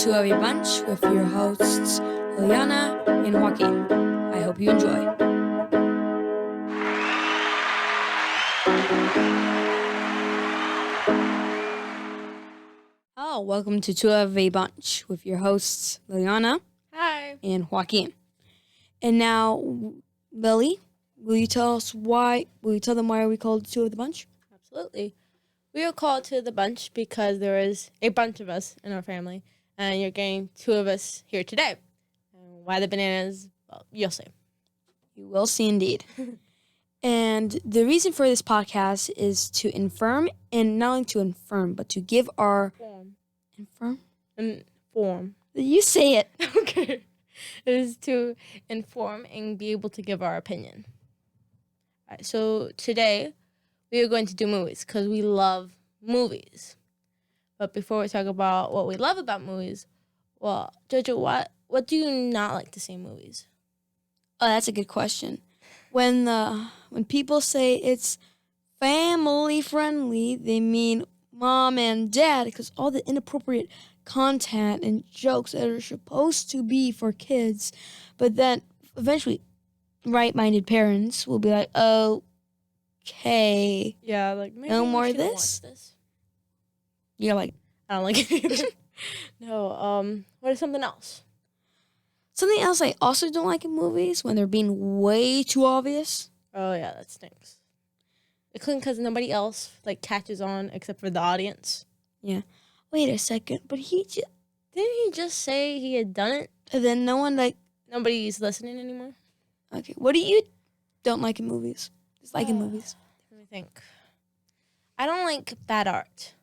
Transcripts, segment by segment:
Two of Your Bunch with your hosts, Liliana and Joaquin. I hope you enjoy. Oh, welcome to Two of a Bunch with your hosts, Liliana. Hi. And Joaquin. And now, Lily, will you tell them why we called Two of the Bunch? Absolutely. We are called to the bunch because there is a bunch of us in our family, and you're getting two of us here today. And why the bananas? Well, you'll see. You will see indeed. And the reason for this podcast is to inform, and not only to inform, but to give our... Inform. You say it. Okay. It is to inform and be able to give our opinion. All right, so today, we are going to do movies because we love movies. But before we talk about what we love about movies, well, Jojo, what do you not like to see in movies? Oh, that's a good question. When people say it's family friendly, they mean mom and dad, because all the inappropriate content and jokes that are supposed to be for kids, but then eventually right-minded parents will be like, okay, Yeah, like maybe no more we of this? watch this. You're like, I don't like it either. No, what is something else? something else I also don't like in movies, when they're being way too obvious. Oh yeah, that stinks. It's because nobody else catches on except for the audience. Yeah. Wait a second, but didn't he just say he had done it? And then no one Nobody's listening anymore. Okay, what do you don't like in movies? Dislike in movies? Let me think. I don't like bad art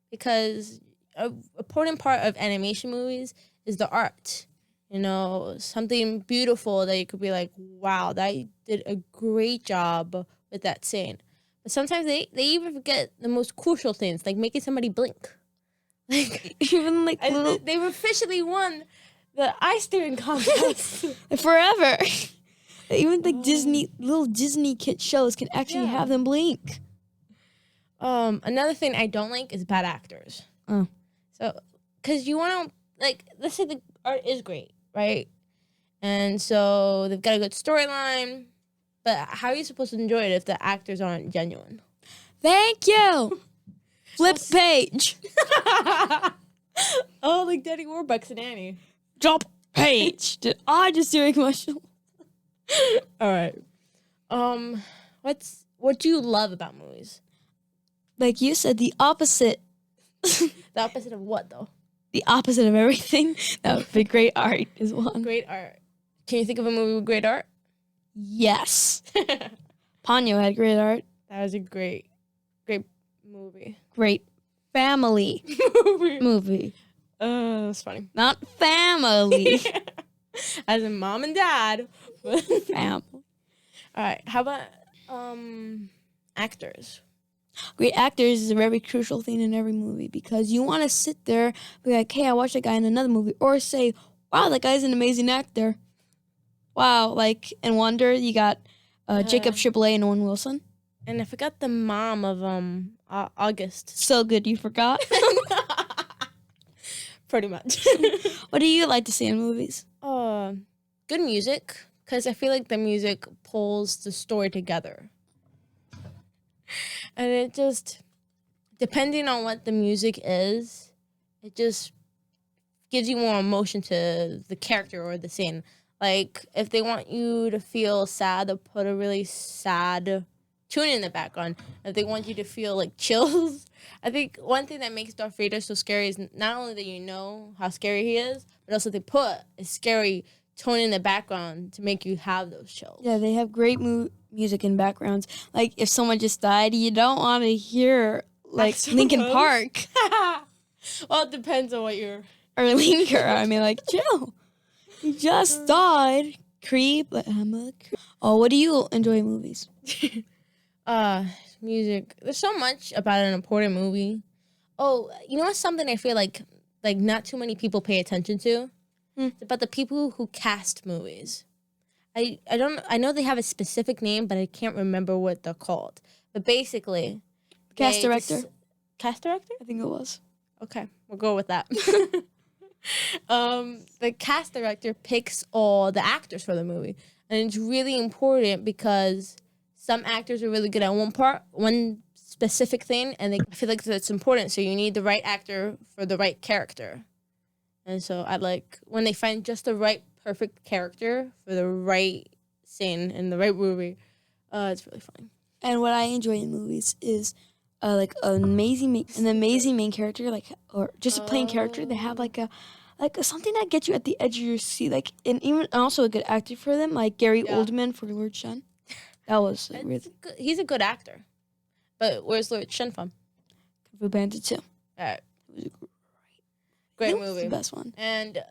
because an important part of animation movies is the art. You know, something beautiful that you could be like, wow, that did a great job with that scene. But sometimes they even forget the most crucial things, like making somebody blink. Even little... They've officially won the eye steering contest. Forever. Even little Disney kid shows can actually have them blink. Another thing I don't like is bad actors. Oh. So, because you want to, let's say the art is great, right? And so they've got a good storyline, but how are you supposed to enjoy it if the actors aren't genuine? Thank you. Flip page. Oh, like Daddy Warbucks and Annie. Drop page. Did I just do a commercial? All right. What do you love about movies? Like you said, the opposite. The opposite of what, though? The opposite of everything. That would be great art is one. Great art. Can you think of a movie with great art? Yes. Ponyo had great art. That was a great movie. Great family movie. That's funny. Not family. As in mom and dad. Family. All right. How about actors? Great actors is a very crucial thing in every movie, because you want to sit there, be like, hey, I watched that guy in another movie, or say, wow, that guy's an amazing actor. Wow, in Wonder, you got Jacob Tremblay and Owen Wilson. And I forgot the mom of August. So good, you forgot? Pretty much. What do you like to see in movies? Good music, because I feel like the music pulls the story together. And it just, depending on what the music is, it just gives you more emotion to the character or the scene. Like, if they want you to feel sad, they'll put a really sad tune in the background. If they want you to feel chills, I think one thing that makes Darth Vader so scary is not only that you know how scary he is, but also they put a scary tone in the background to make you have those chills. Yeah, they have great music in backgrounds. Like, if someone just died, you don't want to hear, Linkin Park. Well, it depends on what you're... Or Linker. I mean, chill. You just died. Creep. I'm a creep. Oh, what do you enjoy in movies? Music. There's so much about an important movie. Oh, you know what's something I feel like not too many people pay attention to? It's about the people who cast movies. I know they have a specific name, but I can't remember what they're called. But basically, Cast director. Cast director? I think it was. Okay, we'll go with that. The cast director picks all the actors for the movie, and it's really important because some actors are really good at one specific thing, and I feel like that's important. So you need the right actor for the right character, and so I like when they find just the right perfect character for the right scene in the right movie. It's really fun. And what I enjoy in movies is like an amazing main character, like, or just a plain character. They have like something that gets you at the edge of your seat, like, and even also a good actor for them, like Gary Oldman for Lord Shen. That was really good. He's a good actor. But where's Lord Shen from? Kung Fu Panda 2. All right. It was a great movie. The best one. And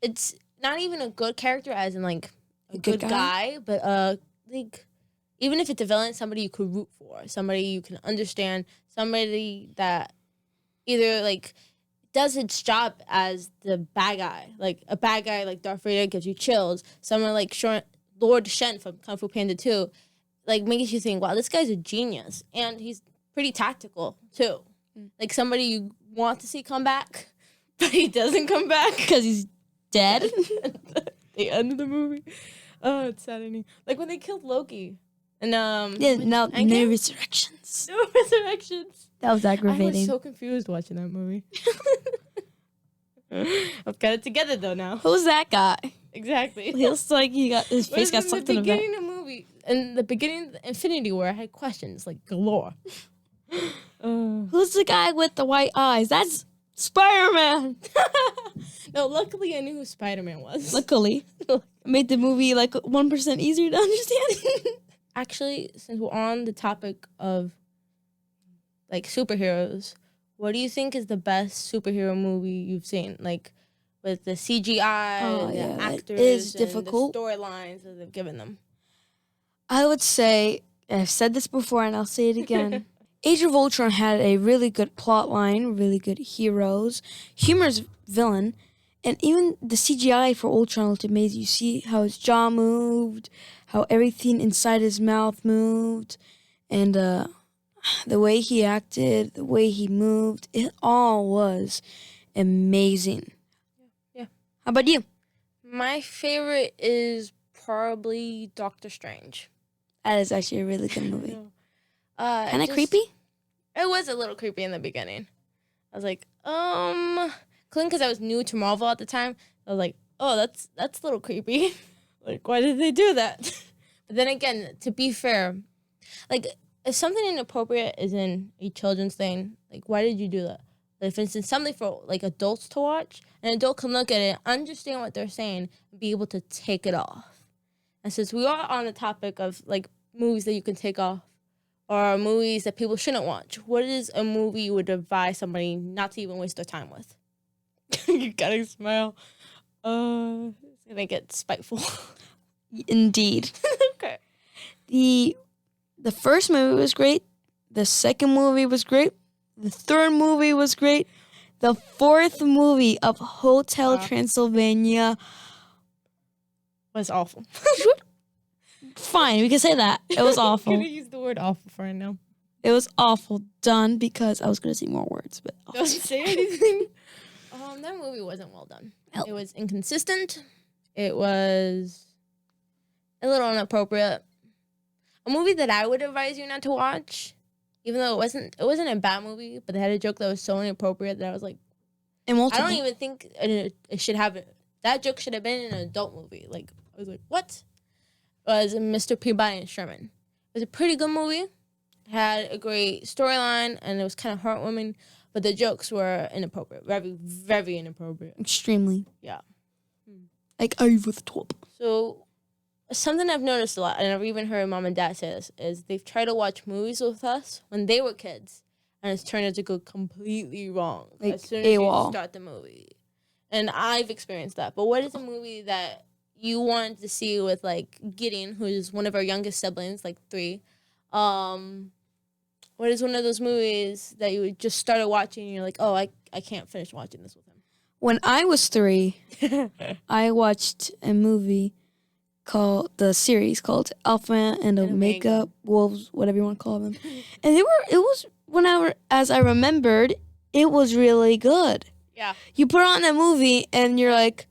it's not even a good character as in like a good guy, but like even if it's a villain, somebody you could root for, somebody you can understand, somebody that either like does its job as the bad guy. Like a bad guy like Darth Vader gives you chills. Someone like Lord Shen from Kung Fu Panda 2 like makes you think, wow, this guy's a genius. And he's pretty tactical too. Like somebody you want to see come back, but he doesn't come back. Because he's dead. At the end of the movie. Oh, it's saddening. Like when they killed Loki. And no resurrections. No resurrections. That was aggravating. I was so confused watching that movie. I've got it together though now. Who's that guy? Exactly. He looks like his face got sucked in a vat. In the beginning of Infinity War, I had questions like galore. Who's the guy with the white eyes? That's Spider-Man. No, luckily I knew who Spider-Man was. Luckily. It made the movie like 1% easier to understand. Actually, since we're on the topic of like superheroes, what do you think is the best superhero movie you've seen? Like with the CGI, the actors, it is difficult. The storylines that they've given them. I would say, I've said this before and I'll say it again. Age of Ultron had a really good plot line, really good heroes, humorous villain, and even the CGI for Ultron looked amazing. You see how his jaw moved, how everything inside his mouth moved, and the way he acted, the way he moved, it all was amazing. Yeah. How about you? My favorite is probably Doctor Strange. That is actually a really good movie. Kind of creepy? It was a little creepy in the beginning. I was like, because I was new to Marvel at the time, I was like, oh, that's a little creepy. Like, why did they do that? But then again, to be fair, like, if something inappropriate is in a children's thing, like, why did you do that? Like, for instance, something for, like, adults to watch, an adult can look at it, understand what they're saying, and be able to take it off. And since we are on the topic of, like, movies that you can take off, or movies that people shouldn't watch, what is a movie you would advise somebody not to even waste their time with? You gotta smile. It's gonna get spiteful. Indeed. Okay. The first movie was great. The second movie was great. The third movie was great. The fourth movie of Hotel Transylvania was awful. Fine, we can say that. It was awful. I'm gonna use the word awful for right now. It was awful done because I was gonna say more words, but don't say anything. That movie wasn't well done. No. It was inconsistent. It was a little inappropriate. A movie that I would advise you not to watch, even though it wasn't a bad movie, but they had a joke that was so inappropriate that I was like, I don't even think it should have it. That joke should have been in an adult movie. Like, I was like, what? It was Mr. Peabody and Sherman. It was a pretty good movie. It had a great storyline, and it was kind of heartwarming, but the jokes were inappropriate. Very, very inappropriate. Extremely. Yeah. Like over the top. So, something I've noticed a lot, and I've even heard Mom and Dad say this, is they've tried to watch movies with us when they were kids, and it's turned out to go completely wrong. Like as soon as you start the movie. And I've experienced that. But what is a movie that you wanted to see with, like, Gideon, who is one of our youngest siblings, like 3? What is one of those movies that you just started watching and you're like, oh, I can't finish watching this with him? When I was 3, I watched a movie the series called Alpha and Omega Wolves, whatever you want to call them. And as I remembered, it was really good. Yeah. You put on that movie and you're like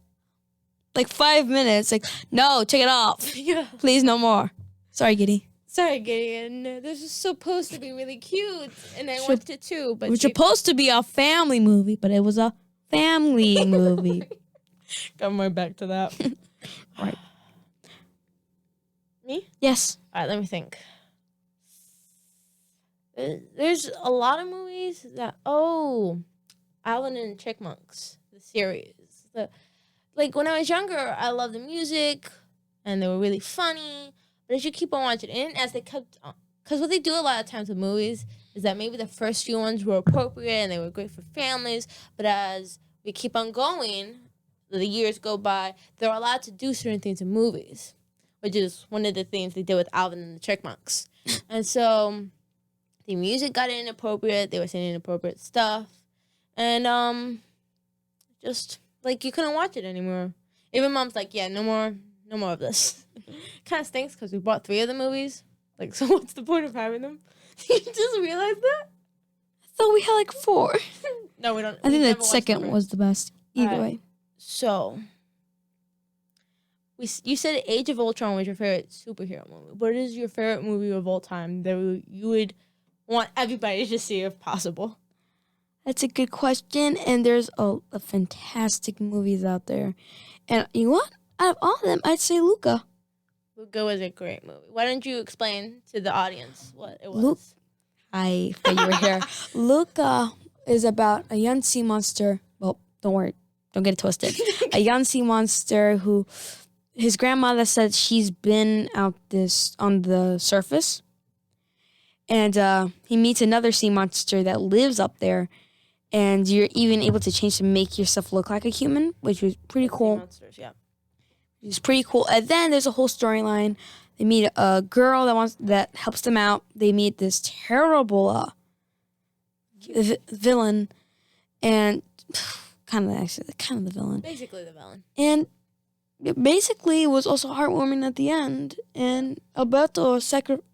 5 minutes, like, no, take it off. Yeah. Please, no more. Sorry, Giddy. Sorry, Gideon. This is supposed to be really cute, and I watched it too. But It was supposed to be a family movie, but it was a family movie. Come right back to that. Right. Me? Yes. All right, let me think. There's a lot of movies that Alvin and the Chipmunks, the series. Like when I was younger, I loved the music, and they were really funny. But as you keep on watching, and as they kept on, because what they do a lot of times with movies is that maybe the first few ones were appropriate and they were great for families, but as we keep on going, the years go by, they're allowed to do certain things in movies, which is one of the things they did with Alvin and the Chipmunks. And so the music got inappropriate, they were saying inappropriate stuff, and just like you couldn't watch it anymore. Even mom's like, yeah, no more of this. Kind of stinks because we bought 3 of the movies. Like, so what's the point of having them? You just realized that? I thought we had like 4. No, we don't. I think that second was the best. Either way. So, you said Age of Ultron was your favorite superhero movie. What is your favorite movie of all time that you would want everybody to see if possible? That's a good question, and there's a fantastic movies out there. And you know what? Out of all of them, I'd say Luca. Luca was a great movie. Why don't you explain to the audience what it was? I thought you were here. Luca is about a young sea monster. Well, don't worry. Don't get it twisted. A young sea monster who his grandmother said she's been out on the surface. And he meets another sea monster that lives up there. And you're even able to change to make yourself look like a human, which was pretty cool. Monsters, yeah. It's pretty cool. And then there's a whole storyline. They meet a girl that helps them out. They meet this terrible villain, and kind of the villain. Basically the villain. And basically, it was also heartwarming at the end. And Alberto,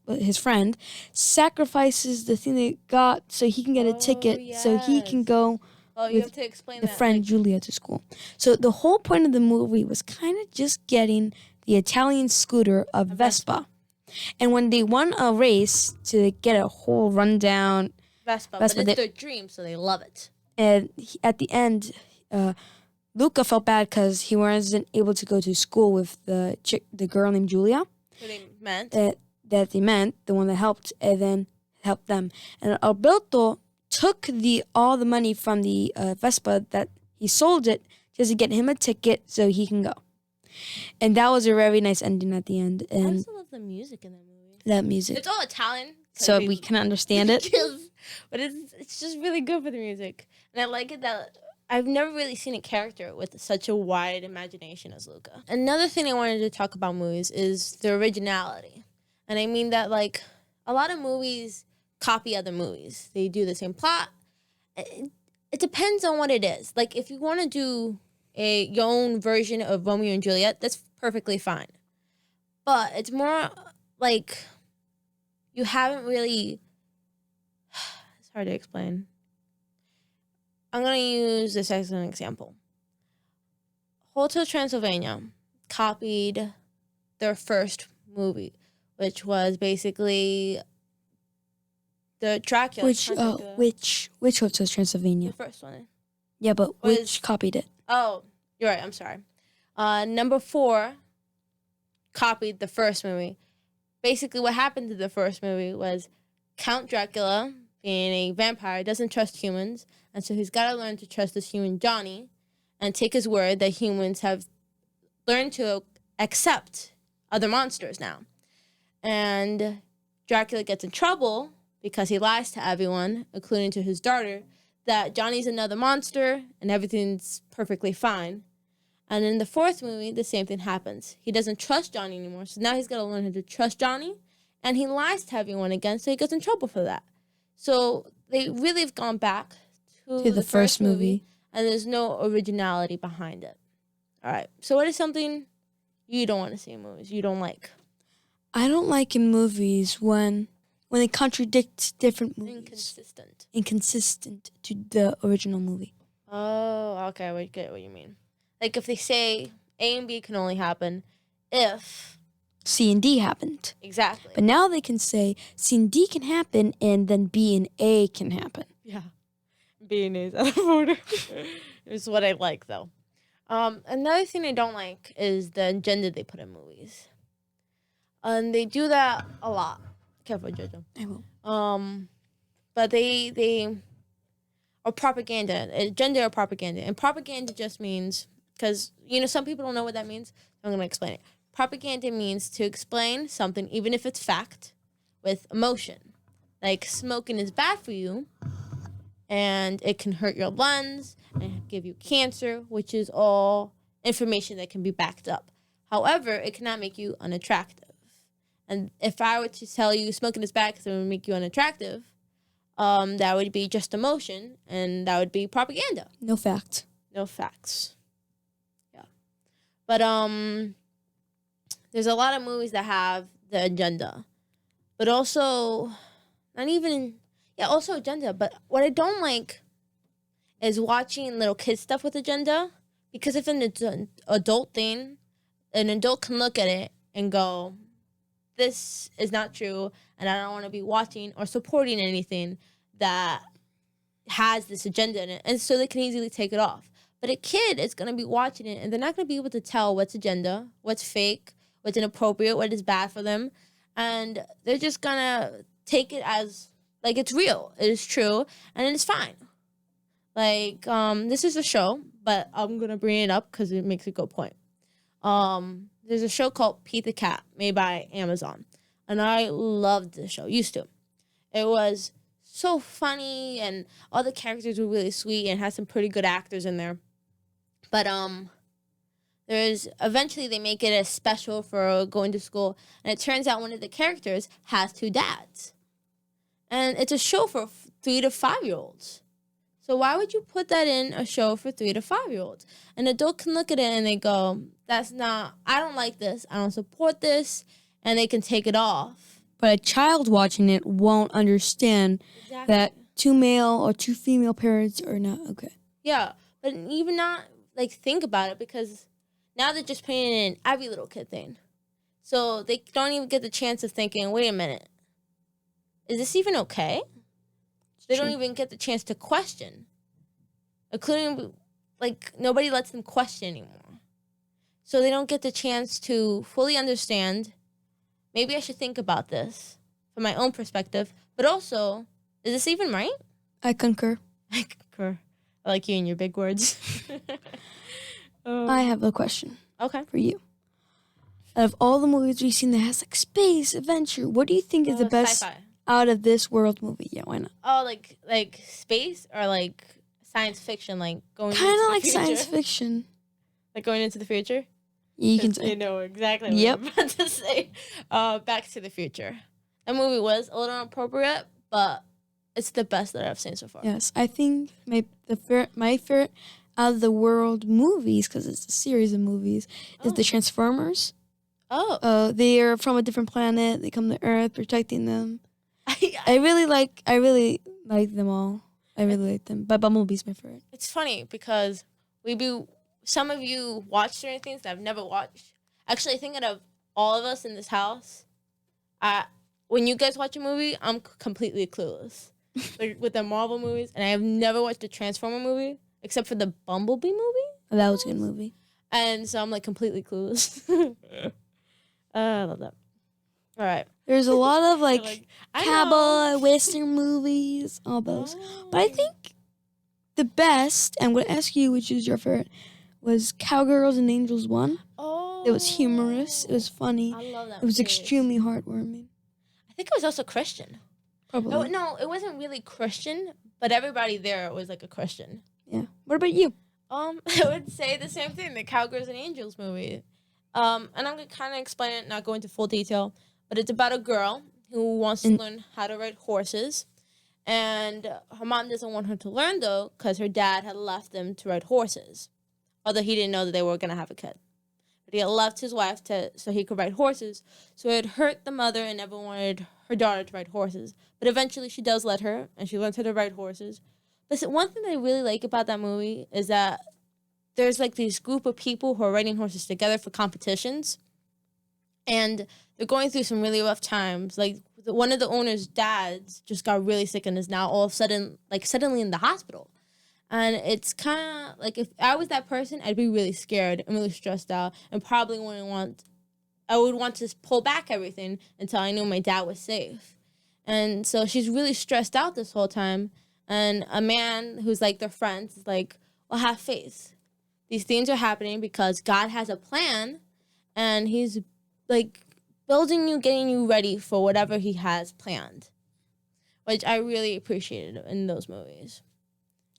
his friend, sacrifices the thing they got so he can get a ticket, so he can go. Oh, you have to explain the that. friend Julia to school. So the whole point of the movie was kind of just getting the Italian scooter of Vespa. And when they won a race to get a whole rundown Vespa, but it's their dream, so they love it. And at the end, Luca felt bad because he wasn't able to go to school with the girl named Julia. Who they met. That they met, the one that helped, and then helped them. And Alberto took all the money from the Vespa that he sold it just to get him a ticket so he can go. And that was a very nice ending at the end. And I also love the music in that movie. That music. It's all Italian. So we can understand it. But it's just really good for the music. And I like it that I've never really seen a character with such a wide imagination as Luca. Another thing I wanted to talk about movies is the originality. And I mean that, like, a lot of movies copy other movies. They do the same plot. It depends on what it is. Like, if you want to do your own version of Romeo and Juliet, that's perfectly fine. But it's more like you haven't really... It's hard to explain. I'm going to use this as an example. Hotel Transylvania copied their first movie, which was basically the Dracula. Which Hotel Transylvania? The first one. Yeah, but which copied it? Oh, you're right. I'm sorry. Number 4 copied the first movie. Basically, what happened to the first movie was Count Dracula, being a vampire, doesn't trust humans, and so he's got to learn to trust this human Johnny and take his word that humans have learned to accept other monsters now. And Dracula gets in trouble because he lies to everyone, including to his daughter, that Johnny's another monster and everything's perfectly fine. And in the 4th movie, the same thing happens. He doesn't trust Johnny anymore, so now he's got to learn how to trust Johnny, and he lies to everyone again, so he gets in trouble for that. So they really have gone back to the first movie, and there's no originality behind it. All right, so what is something you don't want to see in movies, you don't like? I don't like in movies when they contradict different movies. Inconsistent to the original movie. Oh, okay. I get what you mean. Like if they say A and B can only happen if C and D happened. exactly. But now they can say C and D can happen and then B and A can happen. Yeah, B and A is out of order. Is what I like though. Another thing I don't like is the agenda they put in movies, and they do that a lot. Careful, Jojo. I will. But they or propaganda, agenda or propaganda, and propaganda just means because some people don't know what that means. I'm gonna explain it. Propaganda means to explain something, even if it's fact, with emotion. Like smoking is bad for you, and it can hurt your lungs and give you cancer, which is all information that can be backed up. However, it cannot make you unattractive. And if I were to tell you smoking is bad because it would make you unattractive, that would be just emotion, and that would be propaganda. No fact. No facts. Yeah. But there's a lot of movies that have the agenda. But also also agenda. But what I don't like is watching little kids stuff with agenda, because if it's an adult thing, an adult can look at it and go, this is not true, and I don't want to be watching or supporting anything that has this agenda in it, and so they can easily take it off. But a kid is going to be watching it, and they're not going to be able to tell what's agenda, what's fake, what's inappropriate, what is bad for them, and they're just going to take it as, like, it's real, it is true, and it's fine. Like, this is a show, but I'm going to bring it up because it makes a good point. There's a show called Pete the Cat, made by Amazon, and I loved the show, used to. It was so funny, and all the characters were really sweet, and had some pretty good actors in there. But eventually they make it a special for going to school, and it turns out one of the characters has 2 dads, and it's a show for 3 to 5-year-olds. So why would you put that in a show for 3 to 5-year-olds? An adult can look at it and they go, I don't like this, I don't support this, and they can take it off. But a child watching it won't understand that 2 male or 2 female parents are not okay. Yeah, but even not, like, think about it, because now they're just putting it in every little kid thing. So they don't even get the chance of thinking, wait a minute, is this even okay? They don't even get the chance to question. Including, like, nobody lets them question anymore. So they don't get the chance to fully understand, maybe I should think about this from my own perspective, but also, is this even right? I concur. I concur. I like you and your big words. I have a question. Okay. For you. Out of all the movies we've seen that has, like, space, adventure, what do you think is the best sci-fi. Out of this world movie? Yeah, why not? Oh, like space or like science fiction, like going kind into of the like future? science fiction. Like going into the future? You can say. You know exactly what I'm about to say. Back to the Future. That movie was a little inappropriate, but it's the best that I've seen so far. Yes, I think my favorite out of the world movies, because it's a series of movies, is the Transformers. Oh. They are from a different planet. They come to Earth, protecting them. I really like them all. I really like them. But Bumblebee's my favorite. It's funny because some of you watch certain things that I've never watched. Actually, I think out of all of us in this house, when you guys watch a movie, I'm completely clueless. Like with the Marvel movies, and I have never watched a Transformer movie except for the Bumblebee movie. Oh, that was a good movie. And so I'm like completely clueless. I love that. All right. There's a lot of like cowboy western movies, all those. Oh. But I think the best, and I'm going to ask you which is your favorite, was Cowgirls and Angels 1. Oh. It was humorous. It was funny. I love that. It was extremely heartwarming. I think it was also Christian. Probably. No, it wasn't really Christian, but everybody there was like a Christian. Yeah. What about you? I would say the same thing, the Cowgirls and Angels movie. And I'm going to kind of explain it, not go into full detail. But it's about a girl who wants to learn how to ride horses. And her mom doesn't want her to learn, though, because her dad had left them to ride horses. Although he didn't know that they were going to have a kid. But he had left his wife so he could ride horses. So it hurt the mother and never wanted her daughter to ride horses. But eventually she does let her, and she learns how to ride horses. Listen, one thing that I really like about that movie is that there's like this group of people who are riding horses together for competitions, and they're going through some really rough times. Like one of the owner's dads just got really sick and is now all of a sudden like suddenly in the hospital. And it's kind of like if I was that person, I'd be really scared and really stressed out and probably I would want to pull back everything until I knew my dad was safe. And so she's really stressed out this whole time. And a man who's like their friend is like, well, have faith. These things are happening because God has a plan and he's like building you, getting you ready for whatever he has planned, which I really appreciated in those movies.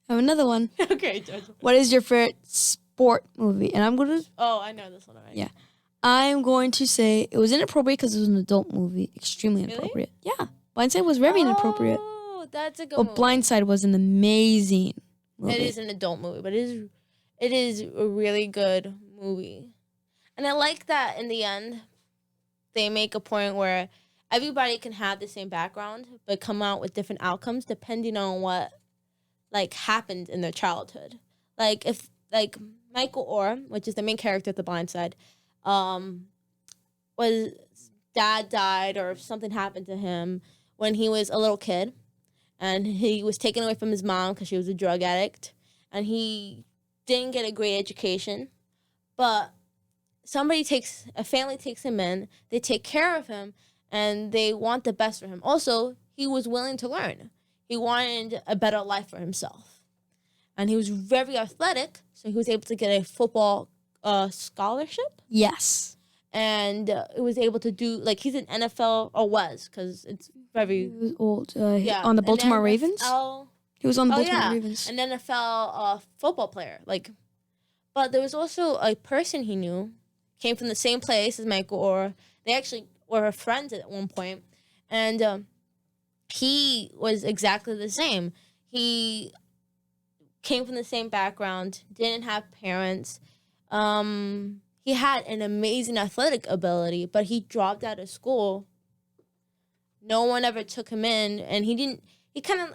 I have another one. Okay, George. What is your favorite sport movie? And I'm going to... Oh, I know this one already. Yeah. I'm going to say it was inappropriate because it was an adult movie. Extremely inappropriate. Really? Yeah. Blindside was very inappropriate. Oh, that's a good movie. But Blindside was an amazing movie. It is an adult movie, but it is a really good movie. And I like that in the end, they make a point where everybody can have the same background, but come out with different outcomes depending on what like happened in their childhood. Like if like Michael Orr, which is the main character of The Blind Side, was dad died or something happened to him when he was a little kid, and he was taken away from his mom because she was a drug addict, and he didn't get a great education, but a family takes him in, they take care of him, and they want the best for him. Also, he was willing to learn. He wanted a better life for himself. And he was very athletic, so he was able to get a football scholarship. Yes. And he was able to do, like, he's an NFL, or was, because it's very... He was old. On the Baltimore Ravens? He was on the Baltimore Ravens. An NFL football player. Like, but there was also a person he knew, came from the same place as Michael Orr. They actually were friends at one point. And... he was exactly the same. He came from the same background, didn't have parents. He had an amazing athletic ability, but he dropped out of school. No one ever took him in, and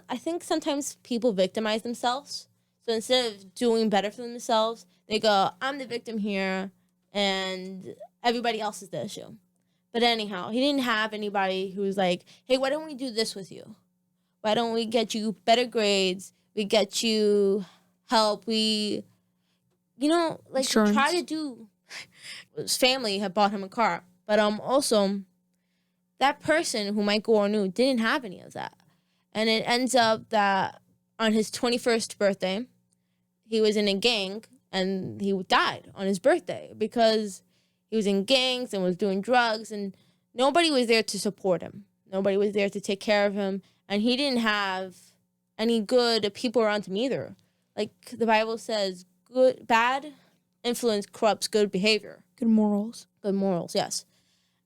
I think sometimes people victimize themselves. So instead of doing better for themselves, they go, I'm the victim here, and everybody else is the issue. But anyhow, he didn't have anybody who was like, hey, why don't we do this with you? Why don't we get you better grades? We get you help. We, Insurance. try to do. His family had bought him a car. But also, that person who Michael Orr knew didn't have any of that. And it ends up that on his 21st birthday, he was in a gang and he died on his birthday because he was in gangs and was doing drugs, and nobody was there to support him. Nobody was there to take care of him, and he didn't have any good people around him either. Like the Bible says, bad influence corrupts good behavior. Good morals. Good morals, yes.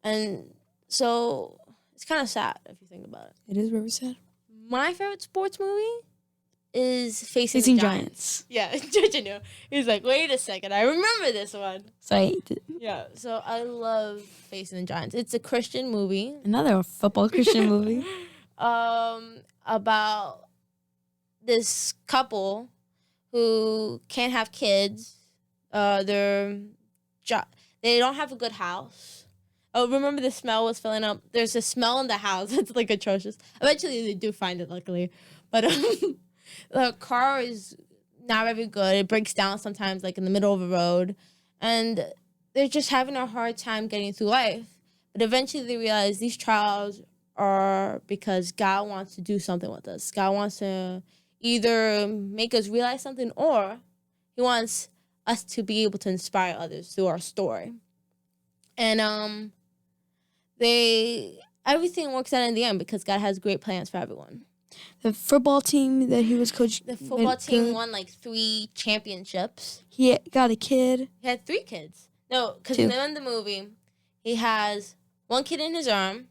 And so it's kind of sad if you think about it. It is very sad. My favorite sports movie is Facing the Giants. Yeah, Judge knew. He's like, wait a second, I remember this one. Yeah, so I love Facing the Giants. It's a Christian movie. Another football Christian movie. About this couple who can't have kids. They don't have a good house. Oh, remember the smell was filling up? There's a smell in the house. It's like atrocious. Eventually they do find it, luckily. But the car is not very good. It breaks down sometimes, like in the middle of a road. And they're just having a hard time getting through life. But eventually they realize these trials are because God wants to do something with us. God wants to either make us realize something, or he wants us to be able to inspire others through our story. And everything works out in the end because God has great plans for everyone. The football team that he was coaching. The football team won like 3 championships. He got a kid. He had 3 kids. No, because in the movie, he has 1 kid in his arm.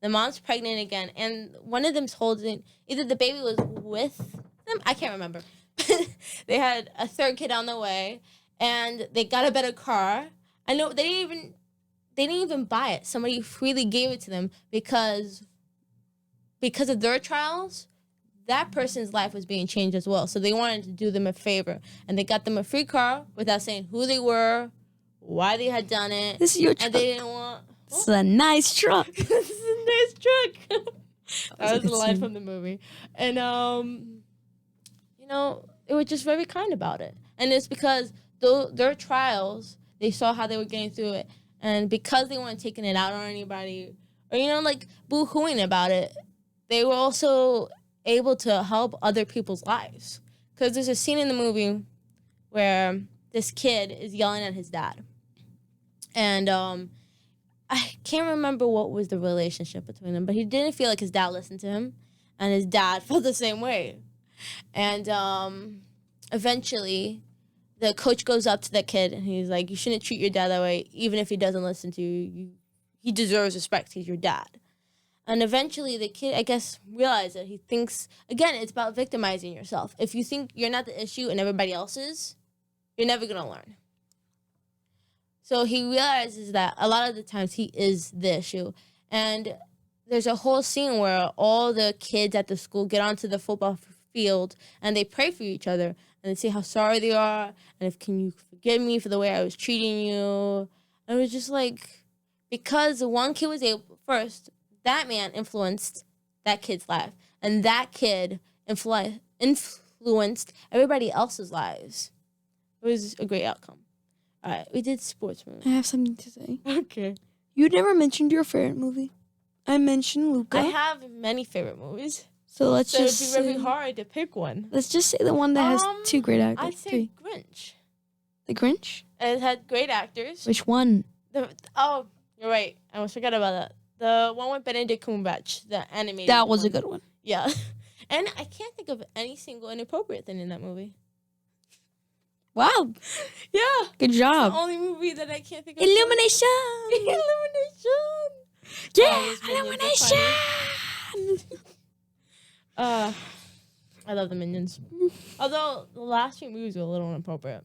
The mom's pregnant again, and one of them's holding. Either the baby was with them. I can't remember. They had a 3rd kid on the way, and they got a better car. I know they didn't even buy it. Somebody freely gave it to them because of their trials. that person's life was being changed as well. So they wanted to do them a favor. And they got them a free car without saying who they were, why they had done it. This is your truck. And they didn't want... This is a nice truck. This is a nice truck. That was a the line scene. from the movie. And, they were just very kind about it. And it's because their trials, they saw how they were getting through it. And because they weren't taking it out on anybody or, boo-hooing about it, they were also able to help other people's lives. Because there's a scene in the movie where this kid is yelling at his dad. And I can't remember what was the relationship between them, but he didn't feel like his dad listened to him. And his dad felt the same way. And eventually, the coach goes up to the kid, and he's like, you shouldn't treat your dad that way, even if he doesn't listen to you. He deserves respect. He's your dad. And eventually, the kid, I guess, realized that he thinks, again, it's about victimizing yourself. If you think you're not the issue and everybody else is, you're never going to learn. So he realizes that a lot of the times he is the issue. And there's a whole scene where all the kids at the school get onto the football field and they pray for each other. And they say how sorry they are. And can you forgive me for the way I was treating you? And it was just like, because one kid was able, first, that man influenced that kid's life. And that kid influenced everybody else's lives. It was a great outcome. All right, we did sports movies. I have something to say. Okay. You never mentioned your favorite movie. I mentioned Luca. I have many favorite movies. So let's So just it'd be very say, hard to pick one. let's just say the one that has two great actors. I'd say Three. Grinch. The Grinch? It had great actors. Which one? You're right. I almost forgot about that. The one with Benedict Cumberbatch, the animated That was one. a good one. Yeah. And I can't think of any single inappropriate thing in that movie. Wow. Yeah. Good The job. only movie that I can't think of. Illumination. Illumination. Yeah, Those minions are Illumination. I love the Minions. Although the last few movies were a little inappropriate.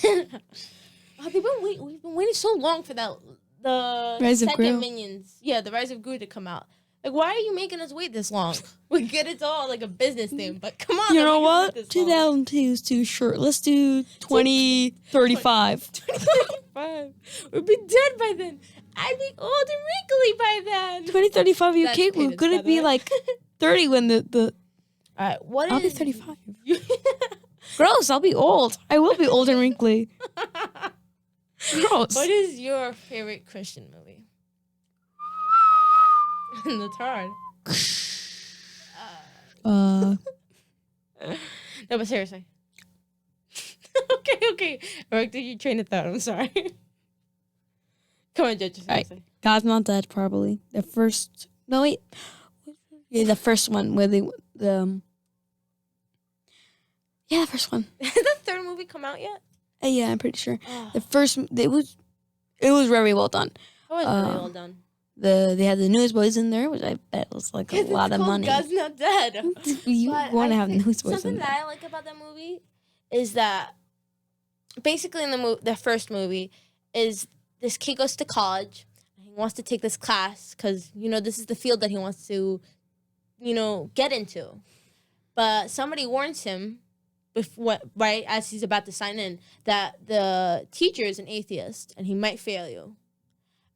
We've been waiting so long for that. The Rise of Gru. second Minions. Yeah, the Rise of Gru to come out. Like, why are you making us wait this long? We get it's all like a business thing, but come on. You know don't make us what? wait this long. 2002 is too short. Let's do 2035. 2035. We'd be dead by then. I'd be old and wrinkly by then. 2035, you That's okay? We're cadence, going by to the be way. like 30 when the All right, what I'll be is 35. Gross, I'll be old. I will be old and wrinkly. Gross. What is your favorite Christian movie? That's hard. No, but seriously. Okay. Eric, did you train of thought? I'm sorry. Come on, judge. Seriously. God's Not Dead, probably. The first... No, wait. Yeah, the first one where they... Yeah, the first one. Has the third movie come out yet? Yeah, I'm pretty sure. Oh, The first... It was very well done. that was really well done. They had the Newsboys in there, which I bet was like a lot of money. God's Not Dead. You But want to I have think Newsboys in something there. that I like about that movie is that basically in the first movie is this kid goes to college and he wants to take this class because this is the field that he wants to get into, but somebody warns him right as he's about to sign in that the teacher is an atheist and he might fail you.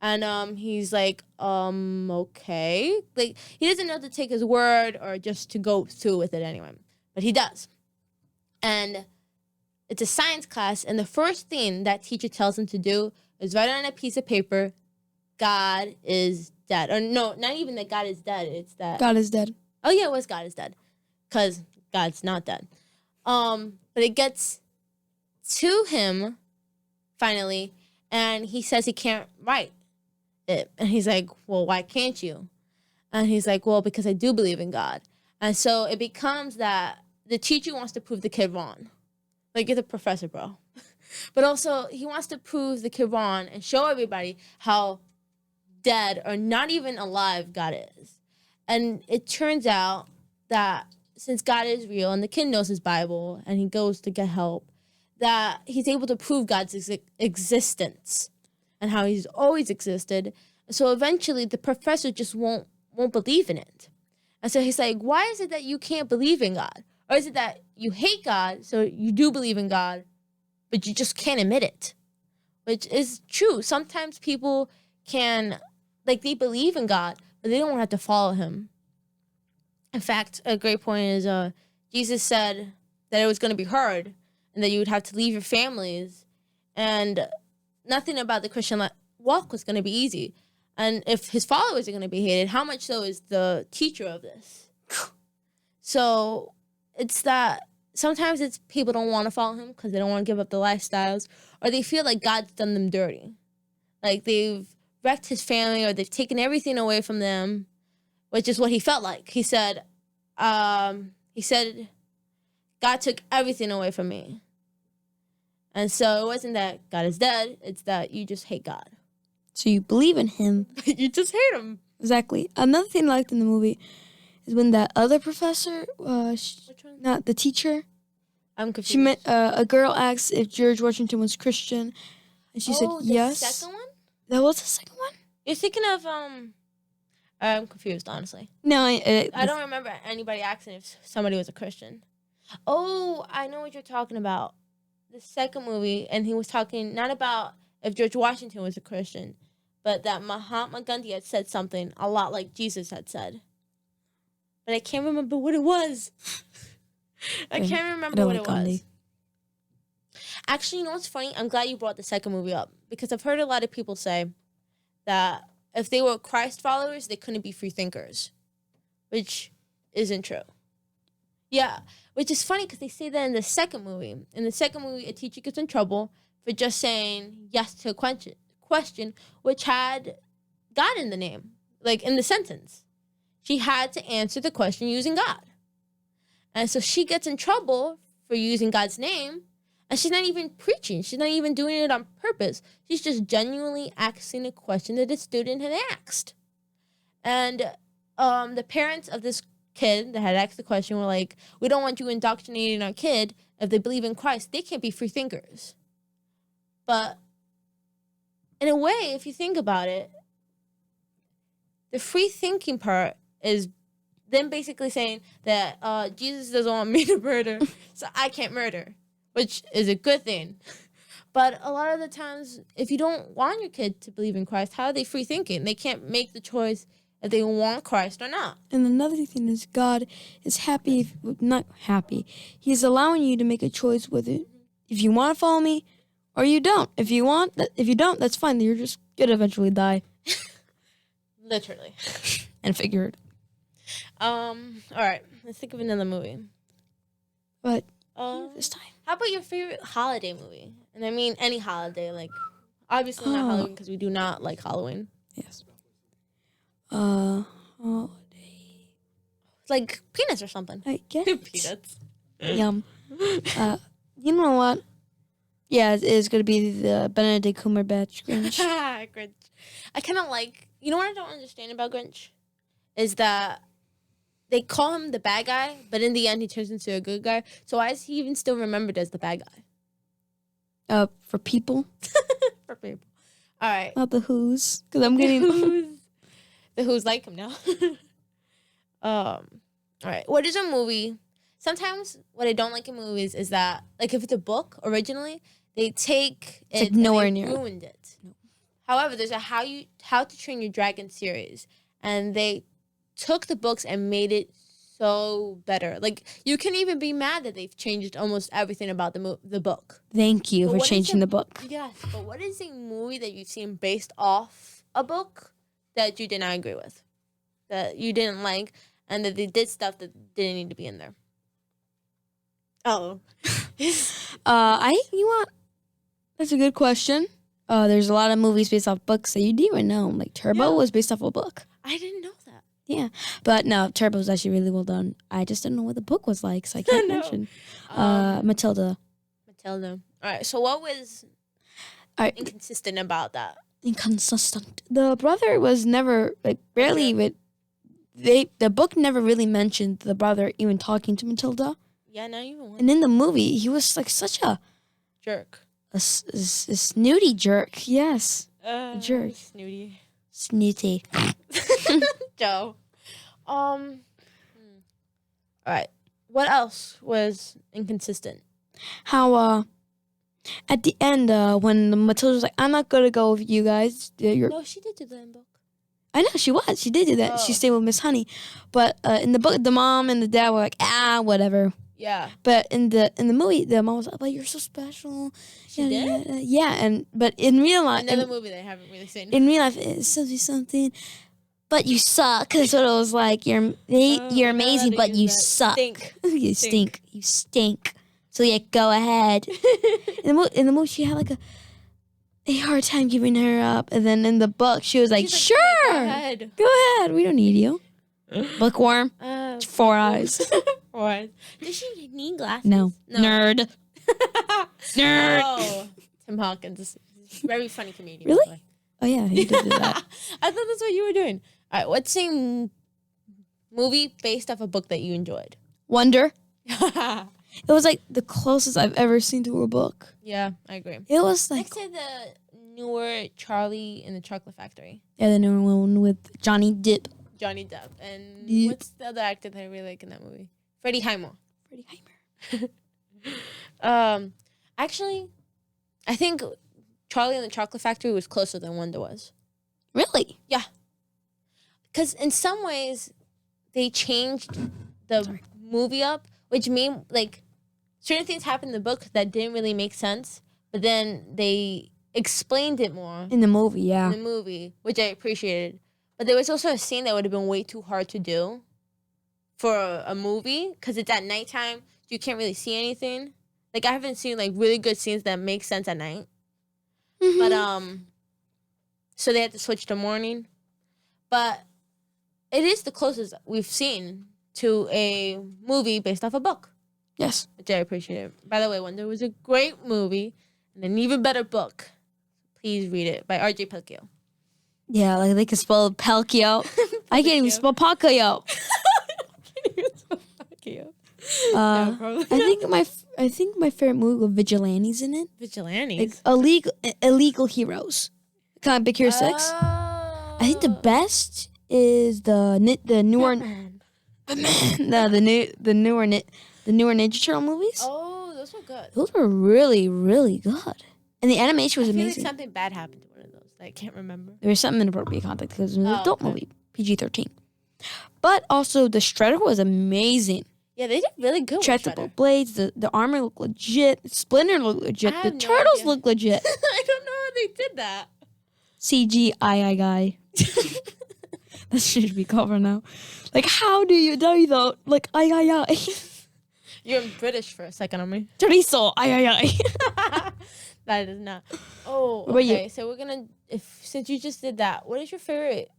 And he's like, okay. Like, he doesn't know to take his word or just to go through with it anyway. But he does. And it's a science class, and the first thing that teacher tells him to do is write on a piece of paper, God is dead. Or no, not even that God is dead. It's that... God is dead. Oh, yeah, it was God is dead. Because God's not dead. But it gets to him, finally, and he says he can't write it. And he's like, well, why can't you? And he's like, well, because I do believe in God. And so it becomes that the teacher wants to prove the kid wrong. Like, you're the professor, bro. But also, he wants to prove the kid wrong and show everybody how dead or not even alive God is. And it turns out that since God is real and the kid knows his Bible and he goes to get help, that he's able to prove God's existence and how he's always existed. So eventually the professor just won't believe in it. And so he's like, why is it that you can't believe in God? Or is it that you hate God, so you do believe in God, but you just can't admit it? Which is true. Sometimes people can, like, they believe in God, but they don't have to follow him. In fact, a great point is Jesus said that it was going to be hard and that you would have to leave your families. And nothing about the Christian walk was going to be easy. And if his followers are going to be hated, how much so is the teacher of this? So it's that sometimes it's people don't want to follow him because they don't want to give up the lifestyles, or they feel like God's done them dirty. Like they've wrecked his family, or they've taken everything away from them, which is what he felt like. He said, God took everything away from me. And so it wasn't that God is dead, it's that you just hate God. So you believe in him. But you just hate him. Exactly. Another thing I liked in the movie is when that other professor, Which one? not the teacher, I'm confused. she met a girl asked if George Washington was Christian, and she said yes. The second one? That was the second one? You're thinking of I'm confused, honestly. No, I don't remember anybody asking if somebody was a Christian. Oh, I know what you're talking about. The second movie, and he was talking not about if George Washington was a Christian, but that Mahatma Gandhi had said something a lot like Jesus had said. But I can't remember what it was. I can't remember what it was. Actually, you know what's funny? I'm glad you brought the second movie up, because I've heard a lot of people say that if they were Christ followers, they couldn't be free thinkers, which isn't true. Yeah, which is funny because they say that in the second movie. In the second movie, a teacher gets in trouble for just saying yes to a question which had God in the name, like in the sentence. She had to answer the question using God. And so she gets in trouble for using God's name, and she's not even preaching. She's not even doing it on purpose. She's just genuinely asking a question that a student had asked. And the parents of this kid that had asked the question were like, we don't want you indoctrinating our kid. If they believe in Christ, they can't be free thinkers. But in a way, if you think about it, the free thinking part is them basically saying that Jesus doesn't want me to murder, so I can't murder, which is a good thing. But a lot of the times, if you don't want your kid to believe in Christ, how are they free thinking? They can't make the choice if they want Christ or not. And another thing is God is not happy. He's allowing you to make a choice whether if you want to follow me or you don't. If you don't, that's fine. You're just gonna eventually die. Literally. And figured. All right. Let's think of another movie. But this time. How about your favorite holiday movie? And I mean any holiday, like obviously not Halloween because we do not like Halloween. Yes. Holiday. Like Peanuts or something. I guess. Peanuts. Yum. You know what? Yeah, it's gonna be the Benedict Cumberbatch Grinch. Grinch. I kind of like. You know what I don't understand about Grinch is that they call him the bad guy, but in the end he turns into a good guy. So why is he even still remembered as the bad guy? For people. For people. All right. Not the Who's, because I'm getting the Who's like him now. All right. What is a movie? Sometimes what I don't like in movies is that, like, if it's a book originally, they take it like nowhere and near ruined it. No. However, there's a How to Train Your Dragon series, and they took the books and made it so better. Like, you can even be mad that they've changed almost everything about the book. Thank you for changing the book. Yes, but what is a movie that you've seen based off a book that you did not agree with, that you didn't like, and that they did stuff that didn't need to be in there? Oh. You know what? That's a good question. There's a lot of movies based off books that you didn't even know. Like Turbo was based off a book. I didn't know that. Yeah. But no, Turbo was actually really well done. I just didn't know what the book was like, so I can't mention. Matilda. All right, so what was inconsistent about that? Inconsistent. The brother was never, like, barely even... The book never really mentioned the brother even talking to Matilda. Yeah, not even one. And in the movie, he was, like, such a... jerk. A snooty jerk, yes. A jerk. Snooty. Snooty. Joe. All right. What else was inconsistent? How at the end when Matilda was like, I'm not gonna go with you guys. No, she did do that in book. I know she was. She did do that. She Oh. stayed with Miss Honey, but in the book, the mom and the dad were like, whatever. Yeah. But in the movie, the mom was like, "But you're so special." She did? Yeah, but in real life, Another movie that I haven't really seen. in real life, it's something. But you suck. That's what it was like. You're amazing, but you suck. Stink. You stink. You stink. So yeah, go ahead. in the movie, she had like a hard time giving her up, and then in the book, she was like, "Sure, go ahead. We don't need you." Bookworm, 4 eyes. 4 eyes. Does she need glasses? No. Nerd. Nerd. Oh, Tim Hawkins is a very funny comedian. Really? Oh yeah, he did do that. I thought that's what you were doing. All right, what's a movie based off a book that you enjoyed? Wonder. It was like the closest I've ever seen to a book. Yeah, I agree. It was like Next to the newer Charlie in the Chocolate Factory. Yeah, the new one with Johnny Depp. Johnny Depp. And Depp. what's the other actor that I really like in that movie? Freddie Highmore. Freddie Highmore. Actually, I think Charlie and the Chocolate Factory was closer than Wonder was. Really? Yeah. Because in some ways, they changed the movie up, which made, like, certain things happened in the book that didn't really make sense, but then they explained it more In the movie, yeah. in the movie, which I appreciated. But there was also a scene that would have been way too hard to do for a movie, because it's at nighttime, so you can't really see anything. Like, I haven't seen, like, really good scenes that make sense at night. Mhm. But, so they had to switch to morning. But it is the closest we've seen to a movie based off a book, Yes. which I appreciate. By the way, Wonder was a great movie and an even better book. Please read it by R.J. Pelkio. Yeah, like they can spell Pelkio. I can't even spell Pacquiao. I think my favorite movie with vigilantes in it. Vigilantes? Like illegal heroes. Kind of Big Hero 6. I think the best is the newer the newer Ninja Turtle movies. Oh, those were good. Those were really, really good. And the animation was I feel amazing. like something bad happened to one of those. I can't remember. There was something inappropriate content because it was an Oh, adult okay. movie, PG-13. But also, the Shredder was amazing. Yeah, they did really good with Retractable Shredder. blades, the armor looked legit, Splinter looked legit, I the have no turtles idea. looked legit. I don't know how they did that. CGI guy. That should be covered now. Like, how do you die though? Like, I. You're British for a second on me. Chorizo, I. That is not. Oh, What about you? okay. So we're gonna. Since you just did that, what is your favorite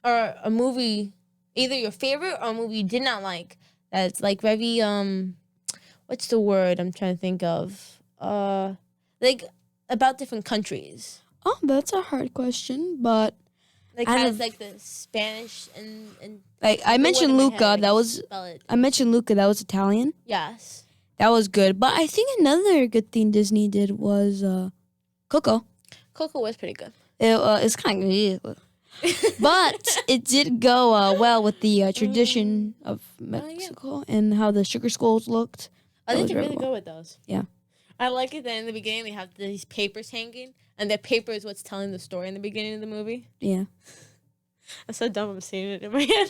or a movie? Either your favorite or a movie you did not like. That's like very what's the word I'm trying to think of? Like about different countries. Oh, that's a hard question, but Like Out has of- like the Spanish and like I the mentioned word in my Luca. head, That I was spell it. I mentioned Luca. That was Italian. Yes. That was good. But I think another good thing Disney did was Coco. Coco was pretty good. It's kind of but it did go well with the tradition of Mexico and how the sugar skulls looked. I That think was they're very really well. good with those. Yeah. I like it that in the beginning they have these papers hanging, and that paper is what's telling the story in the beginning of the movie. Yeah. I'm so dumb. I'm seeing it in my head.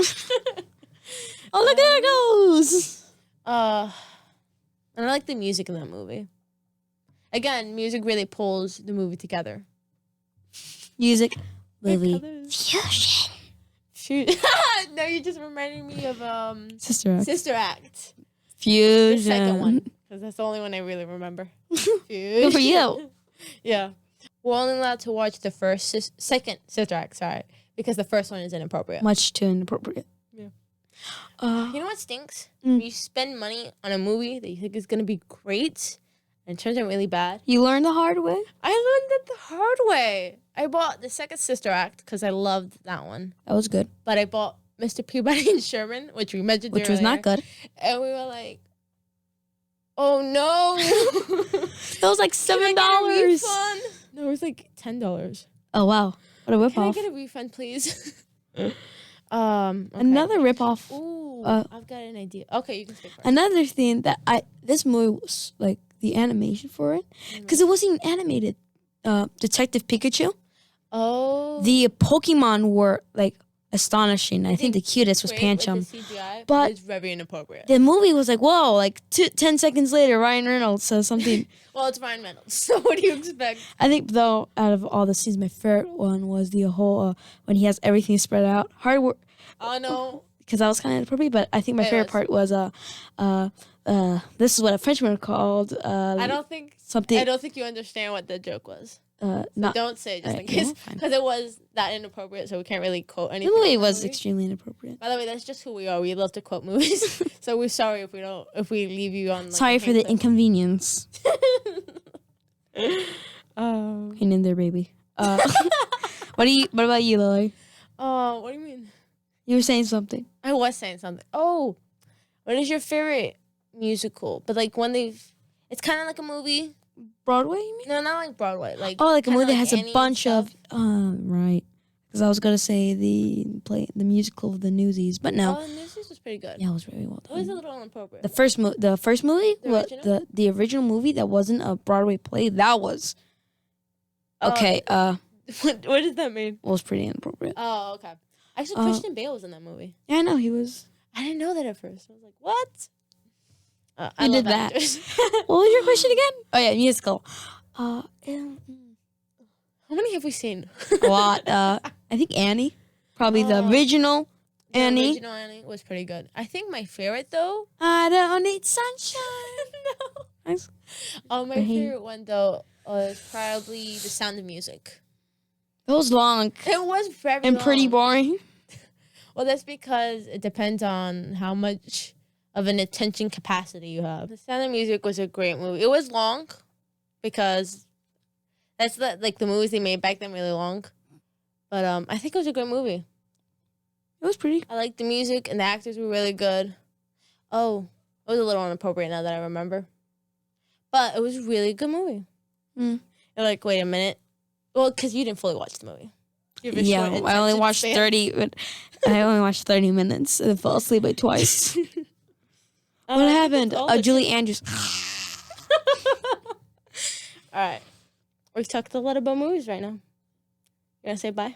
Oh, look, there it goes. And I like the music in that movie. Again, music really pulls the movie together. Music, movie, Colors. fusion. Shoot. No, you're just reminding me of Sister Act. Sister Act. The Fusion. second one. Because that's the only one I really remember. Good for you. Yeah. We're only allowed to watch the second Sister Act, sorry. Because the first one is inappropriate. Much too inappropriate. Yeah. Uh, You know what stinks? Mm. You spend money on a movie that you think is going to be great, and it turns out really bad. you learned the hard way? I learned it the hard way. I bought the second Sister Act because I loved that one. That was good. But I bought Mr. Peabody and Sherman, which we mentioned Which was not earlier, good. And we were like, oh no. That was like Can I $7. get a refund? No, it was like $10. Oh, wow. What a Can I whip-off. get a refund, please? Okay. Another ripoff. Ooh, I've got an idea. Okay, you can speak first. Another thing that this movie was like the animation for it, because it wasn't even animated. Detective Pikachu. Oh. The Pokemon were like astonishing. I think the cutest was Great Pancham. with the CGI, But it's very inappropriate. the movie was like, whoa, like 10 seconds later, Ryan Reynolds says something. Well, it's Ryan Reynolds, so what do you expect? I think, though, out of all the scenes, my favorite one was the whole, when he has everything spread out. Hard work. Oh, no. Because that was kind of inappropriate, but I think my favorite part was, this is what a Frenchman would called. I don't think you understand what the joke was. So don't say it just in case, because it was that inappropriate, so we can't really quote anything. The movie was extremely inappropriate. By the way, that's just who we are. We love to quote movies, so we're sorry if we leave you on. Like, sorry for the inconvenience. Hang in there, baby. What about you, Lily? What do you mean? You were saying something. I was saying something. Oh, what is your favorite musical? But like when it's kind of like a movie. Broadway, you mean? No, not like Broadway. Like like a movie that has Annie a bunch of right. Because I was gonna say the musical of the Newsies, but no. Oh, Newsies was pretty good. Yeah, it was very well done. It was a little inappropriate. The first movie, the original movie that wasn't a Broadway play, that was okay. What does that mean? It was pretty inappropriate. Oh, okay. Actually, Christian Bale was in that movie. Yeah, I know he was. I didn't know that at first. I was like, what? I did that. What was your question again? Oh yeah, musical. How many have we seen? A lot. I think Annie, probably the original Annie. The original Annie was pretty good. I think my favorite though. I don't need sunshine. No. Nice. My favorite one though was probably The Sound of Music. It was long. It was very and long. pretty boring. Well, that's because it depends on how much of an attention capacity you have. The Sound of Music was a great movie. It was long because that's the movies they made back then really long. But I think it was a great movie. It was pretty. I liked the music and the actors were really good. Oh, it was a little inappropriate now that I remember. But it was a really good movie. Mm. You're like, wait a minute. Well, because you didn't fully watch the movie. Yeah, I only watched 30. I only watched 30 minutes and fell asleep like twice. What happened? Julie Andrews. All right. We're talking a lot about movies right now. You gonna say bye?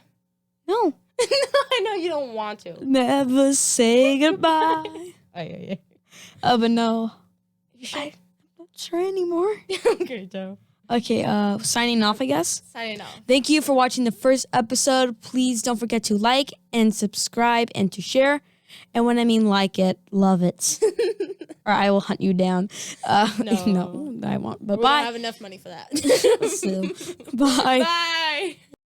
No. I know you don't want to. Never say goodbye. Yeah. But no. You sure? I'm not sure anymore. Okay, Joe. Okay, signing off, I guess. Signing off. Thank you for watching the first episode. Please don't forget to like and subscribe and to share. And when I mean like it, love it. Or I will hunt you down. No, I won't. But we bye. don't have enough money for that. So, bye. Bye.